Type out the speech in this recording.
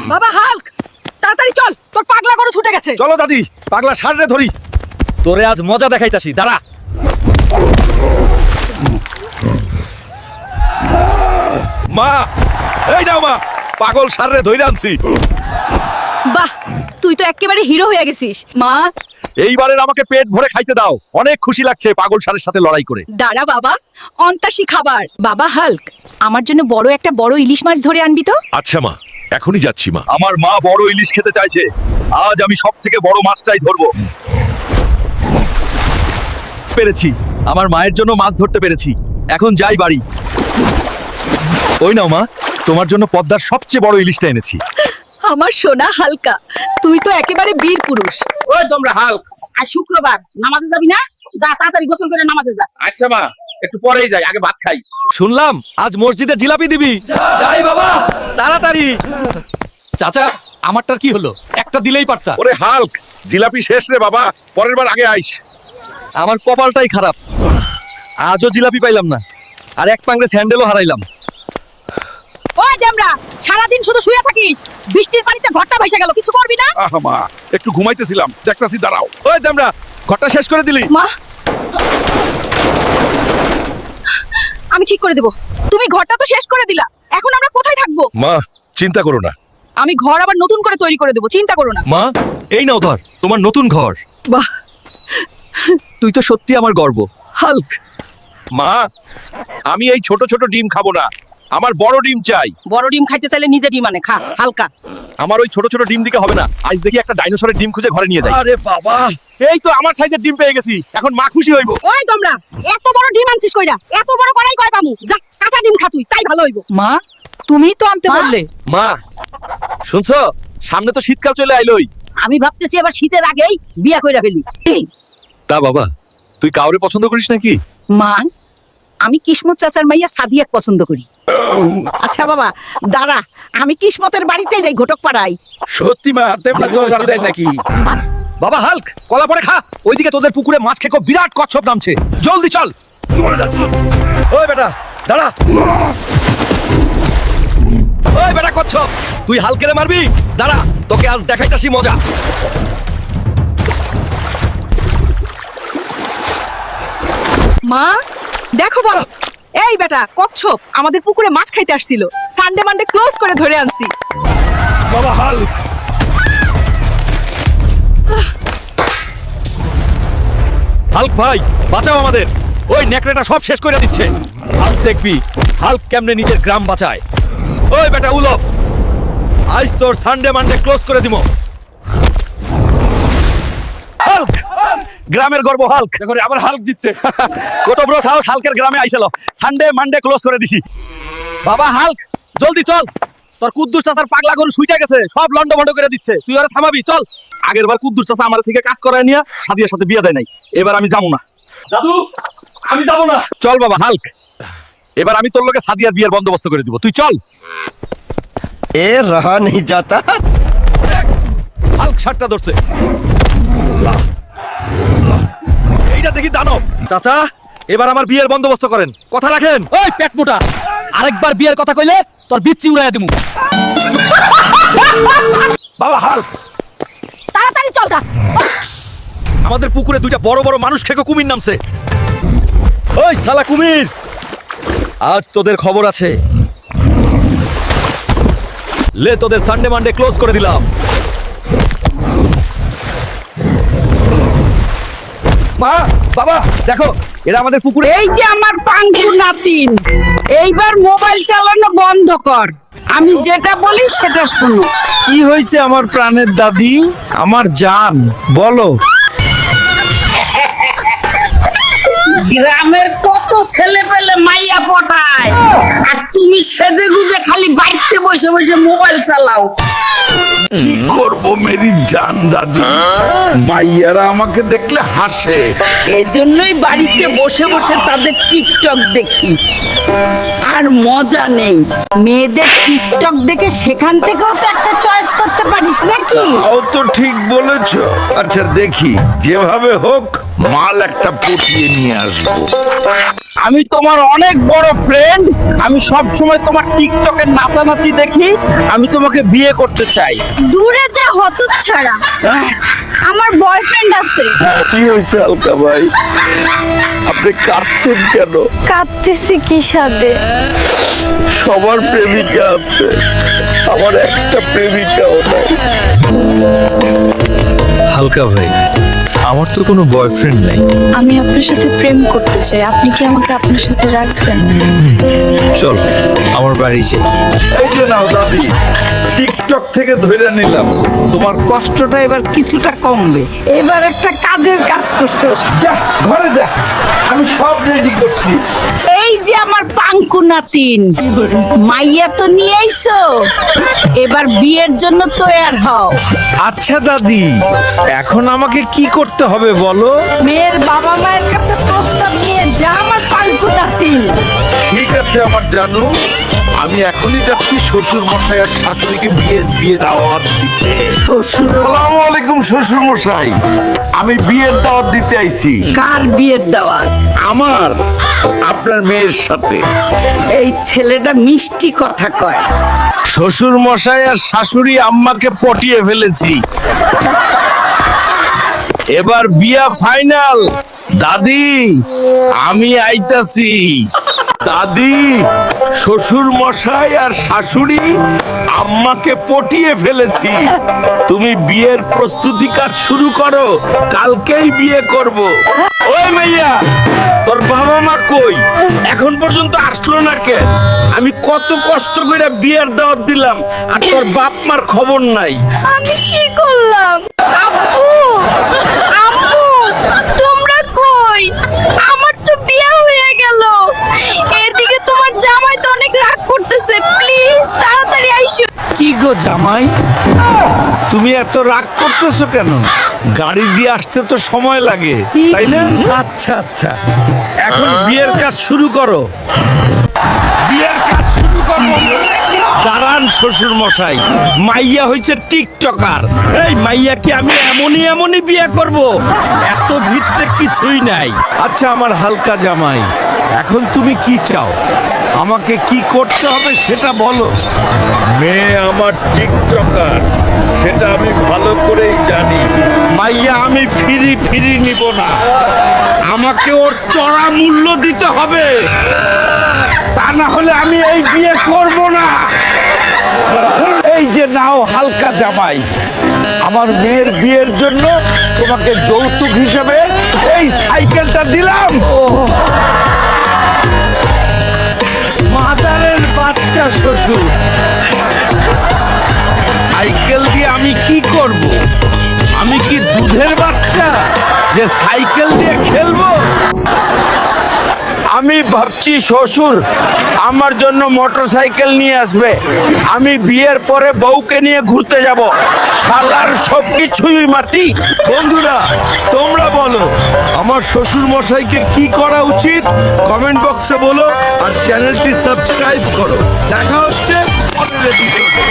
বাবা হাল্ক, তাড়াতাড়ি চল, তোর পাগলা গরু ছুটে গেছে। চলো দাদি, পাগলা ষাঁড়রে ধরি। তোরে আজ মজা দেখাইতাছি, দাঁড়া। মা, এই নাও মা, পাগল ষাঁড়রে ধইরা আনছি। বাহ, তুই তো একেবারে হিরো হয়ে গেছিস। মা, এইবারের আমাকে পেট ভরে খাইতে দাও, অনেক খুশি লাগছে পাগল ষাঁড়ের সাথে লড়াই করে। দাঁড়া বাবা, অন্তাসী খাবার। বাবা হাল্ক, আমার জন্য একটা বড় ইলিশ মাছ ধরে আনবি তো। আচ্ছা মা, এখনই যাচ্ছি মা। আমার মা বড় ইলিশ খেতে চাইছে, আজ আমি সবথেকে বড় মাছটাই ধরবো। পেরেছি, আমার মায়ের জন্য মাছ ধরতে পেরেছি। এখন যাই বাড়ি। ওই নাও মা, তোমার জন্য পদ্মার সবচেয়ে বড় ইলিশটা এনেছি। আমার সোনা হালকা, তুই তো একেবারে বীর পুরুষ। ওই তোমরা হাল্ক, আর শুক্রবার নামাজে যাবি না? যা তাড়াতাড়ি গোসল করে নামাজে যা। আচ্ছা মা, একটু পরেই যাই, আগে ভাত খাই। শুনলাম আজ মসজিদে জিলাপি দিবি। যাই বাবা, তাড়াতাড়ি। চাচা, আমারটার কি হলো? একটা দিলেই পারতা। ওরে হাল্ক, জিলাপি শেষ রে বাবা, পরের বার আগে আইস। আমার কপালটাই খারাপ, আজও জিলাপি পাইলাম না, আর এক পাংড়ে স্যান্ডেলও হারাইলাম। ওই দেমরা, সারাদিন শুধু শুয়ে থাকিস, বৃষ্টির পানিতে ঘরটা ভেসে গেল, কিছু করবি না? আহা মা, একটু ঘুমাইতেছিলাম, দেখতাছি, দাঁড়াও। ওই দেমরা, ঘরটা শেষ করে দিলি? মা, আমি ঠিক করে দেব। তুমি ঘরটা তো শেষ করে দিলা, এখন আমরা কোথায় থাকবো? মা, চিন্তা করো না। আমি ঘর আবার নতুন করে তৈরি করে দেব, চিন্তা করো না। মা, এই নাও ধর তোমার নতুন ঘর। বাহ, তুই তো সত্যি আমার গর্ব হাল্ক। মা, আমি এই ছোট ছোট ডিম খাবো না, আমার বড় ডিম চাই। বড় ডিম খাইতে চাইলে নিজে ডিম আনে খা হালকা। আমার ওই ছোট ছোট ডিম দিকে হবে না, আজ দেখি একটা ডাইনোসরের ডিম খুঁজে ঘরে নিয়ে যাই। আরে বাবা, এই তো আমার সাইজের ডিম পেয়ে গেছি, এখন মা খুশি হইব। ওই তোমরা, এত বড় ডিম আনছিস কইরা? এত বড় করাই কয় পামু? যা কাঁচা ডিম খা তুই, তাই ভালো হইব। মা, তুমি তো আনতে বললে। মা শুনছো, সামনে তো শীতকাল চলে আইলোই। আমি ভাবতেছি এবার শীতের আগেই বিয়া কইরা ফেলি। তা বাবা, তুই কাউরে পছন্দ করিস নাকি? মা, আমি কিসমত চাচার মাইয়া সাদিয়াক পছন্দ করি। আচ্ছা বাবা, দাঁড়া, আমি কিসমতের বাড়িতেই যাই, ঘটক পাড়াই। সত্যি মা, তেমন জোর দেয় নাকি? বাবা হাল্ক, কলা পরে খা, ওইদিকে তোদের পুকুরে মাছ খেকো বিরাট কচ্ছপ নামছে, জলদি চল। ওই বেটা দাঁড়া। ওই বেটা কচ্ছপ, তুই হালকেরে মারবি? দাঁড়া, তোকে আজ দেখাইতাছি মজা। মা দেখো বড়, এই বেটা কচ্ছপ আমাদের পুকুরে মাছ খাইতে আসছিল, সানডে মানডে ক্লোজ করে ধরে আনছি। বাবা হাল্ক, হাল্ক ভাই, বাঁচাও আমাদের, ওই নেকড়েটা সব শেষ করে দিচ্ছে। আজ দেখবি হাল্ক কেমনে নিজের গ্রাম বাঁচায়। ওই বেটা উলফ, আজ তোর সানডে মানডে ক্লোজ করে দিব। হাল্ক, গ্রামের গর্ব হাল্ক। দেখো রে, আবার হাল্ক জিতছে। কত বড় সাহস, হাল্কের গ্রামে আইছিল। সানডে মানডে ক্লোজ করে দিছি। বাবা হাল্ক, জলদি চল, তোর কুদ্দুস চাচার পাগলা গরু শুইটা গেছে, সব লন্ড ভন্ড করে দিচ্ছে, তুই ওরা থামাবি। চল, আগের বার কুদ্দুস চাচা আমার থেকে কাজ করায় নিয়ে সাদিয়ার সাথে বিয়ে দেয় নাই, এবার আমি যাবো না। দাদু, আমি যাব না। চল বাবা হাল্ক, এবার আমি তোর লোকে সাদিয়ার বিয়ের বন্দোবস্ত করে দিব, তুই চল। ए रहा नहीं जाता। হাল্ক শার্টটা ধরছে, এইটা দেখি দানব। চাচা, এবার আমার বিয়ের বন্দোবস্ত করেন, কথা রাখেন। ওই পেট মোটা, আরেকবার বিয়ের কথা কইলে তোর বিচ্ছি উড়াইয়া দিমু। বাবা হাল্ক, তাড়াতাড়ি চল গা। আমাদের পুকুরে দুইটা বড় বড় মানুষ খেকো কুমির নামছে। ওই শালা কুমির, আজ তোদের খবর আছে। লে, তোদের সানডে মানডে ক্লোজ করে দিলাম। মা, বাবা দেখো, এরা আমাদের পুকুরে। এই যে আমার পাঙ্গু নাতিন, এইবার মোবাইল চালানো বন্ধ কর, আমি যেটা বলি সেটা শোনো। কি হয়েছে আমার প্রাণের দাদি, আমার জান, বলো। গ্রামের কত ছেলে পেলে মাইয়া পটায়, আর তুমি সেজে গুজে খালি বাড়িতে বসে বসে মোবাইল চালাও। কি করব মেরি জান দাদি, মাইয়ারা আমাকে দেখলে হাসে। এজন্যই বাড়িতে বসে বসে তাদের টিকটক দেখি, আর মজা নেই। মেয়েদের টিকটক দেখে সেখান থেকেও তো একটা চয়েস করতে পারি। পারিস নাকি? ও তো ঠিক বলেছ। আচ্ছা দেখি, যেভাবে হোক মাল একটা পটিয়ে নিয়ে আসবো। আমি তোমার অনেক বড় ফ্রেন্ড, আমি সব সময় তোমার টিকটকের নাচানাচি দেখি, আমি তোমাকে বিয়ে করতে চাই। দূরে যা হতচ্ছাড়া, আমার বয়ফ্রেন্ড আছে। কি হয়েছে হালকা ভাই, আপনি কাঁদছেন কেন? কাঁদতেছি কি সাথে? সবার প্রেমিকা আছে, আমার একটা প্রেমিকাও নাই। হালকা ভাই, আমার তো কোনো বয়ফ্রেন্ড নাই। আমি আপনার সাথে প্রেম করতে চাই, আপনি কি আমাকে আপনার সাথে রাখবেন? চল আমার বাড়ি যাই। এই যে নাও দাদি, টিকটক থেকে ধরে নিলাম। তোমার কষ্টটা এবার কিছুটা কমবে। এবার একটা কাজের কাজ করছস। যা ঘরে যা, আমি সব রেডি করছি। এই যে আমার পাঙ্কু নাতিন, মাইয়া তো নিয়ে আইছো, এবার বিয়ের জন্য তৈয়ার হও। আচ্ছা দাদি, এখন আমাকে কি করতে হবে বলো? মেয়ের বাবা মায়ের কাছে প্রস্তাব নিয়ে যা আমার পাঙ্কু নাতিন। ঠিক আছে আমার জানু, আমি এখনই যাচ্ছি শ্বশুর মশাই আর শাশুড়িকে বিয়ের দাওয়াত দিতে। আসসালামু আলাইকুম শ্বশুর মশাই, আমি বিয়ের দাওয়াত দিতে আইছি। কার বিয়ের দাওয়াত? আমার আপনার মেয়ের সাথে। এই ছেলেটা মিষ্টি কথা কয়। শ্বশুর মশাই আর শাশুড়ি আম্মাকে পটিয়ে ফেলেছি, এবার বিয়া ফাইনাল। দাদি আমি আইতাছি। দাদি, শ্বশুর মশাই আর শাশুড়ি আম্মাকে পটিয়ে ফেলেছি। তুমি বিয়ের প্রস্তুতি কাজ শুরু করো, কালকেই বিয়ে করব। ওই মাইয়া, তোর বাবা মা কই? এখন পর্যন্ত আসলো না কেন? আমি কত কষ্ট করে বিয়ের দাওয়াত দিলাম, আর তোর বাপ মার খবর নাই। আমি কি করলাম? আব্বু, আম্মু, তোমরা কই? আমার তো বিয়ে হয়ে গেল। এদিকে তোমার জামাই তো অনেক রাগ করতেছে, প্লিজ তাড়াতাড়ি আইসো। কি গো জামাই, তুমি এত রাগ করতেছো কেন? গাড়ি দিয়ে আসতে তো সময় লাগে, তাই না? আচ্ছা আচ্ছা, এখন বিয়ের কাজ শুরু করো। বিয়ের কাজ শুরু করো। দাঁড়ান শ্বশুর মশাই, মাইয়া হইছে টিকটকার। এই মাইয়াকে আমি এমনই বিয়ে করব, এত ভিতরে কিছুই নাই। আচ্ছা আমার হালকা জামাই, এখন তুমি কি চাও? আমাকে কি করতে হবে সেটা বলো। মেয়ে আমার টিকটকার, সেটা আমি ভালো করেই জানি। মাইয়া আমি ফিরি নিব না, আমাকে ওর চড়া মূল্য দিতে হবে, তা না হলে আমি এই বিয়ে করব না। এই যে নাও হালকা জামাই, আমার মেয়ের বিয়ের জন্য তোমাকে যৌতুক হিসেবে এই সাইকেলটা দিলাম। মাদারের বাচ্চা শ্বশুর, সাইকেল দিয়ে আমি কি করব? আমি কি দুধের বাচ্চা যে সাইকেল দিয়ে খেলবো? আমি ভাবছি শ্বশুর আমার জন্য মোটরসাইকেল নিয়ে আসবে, আমি বিয়ের পরে বউকে নিয়ে ঘুরতে যাব। শালার সব কিছুই মাটি। বন্ধুরা তোমরা বলো, আমার শ্বশুর মশাইকে কি করা উচিত? কমেন্ট বক্সে বলো, আর চ্যানেলটি সাবস্ক্রাইব করো। দেখা হচ্ছে পরের এপিসোডে।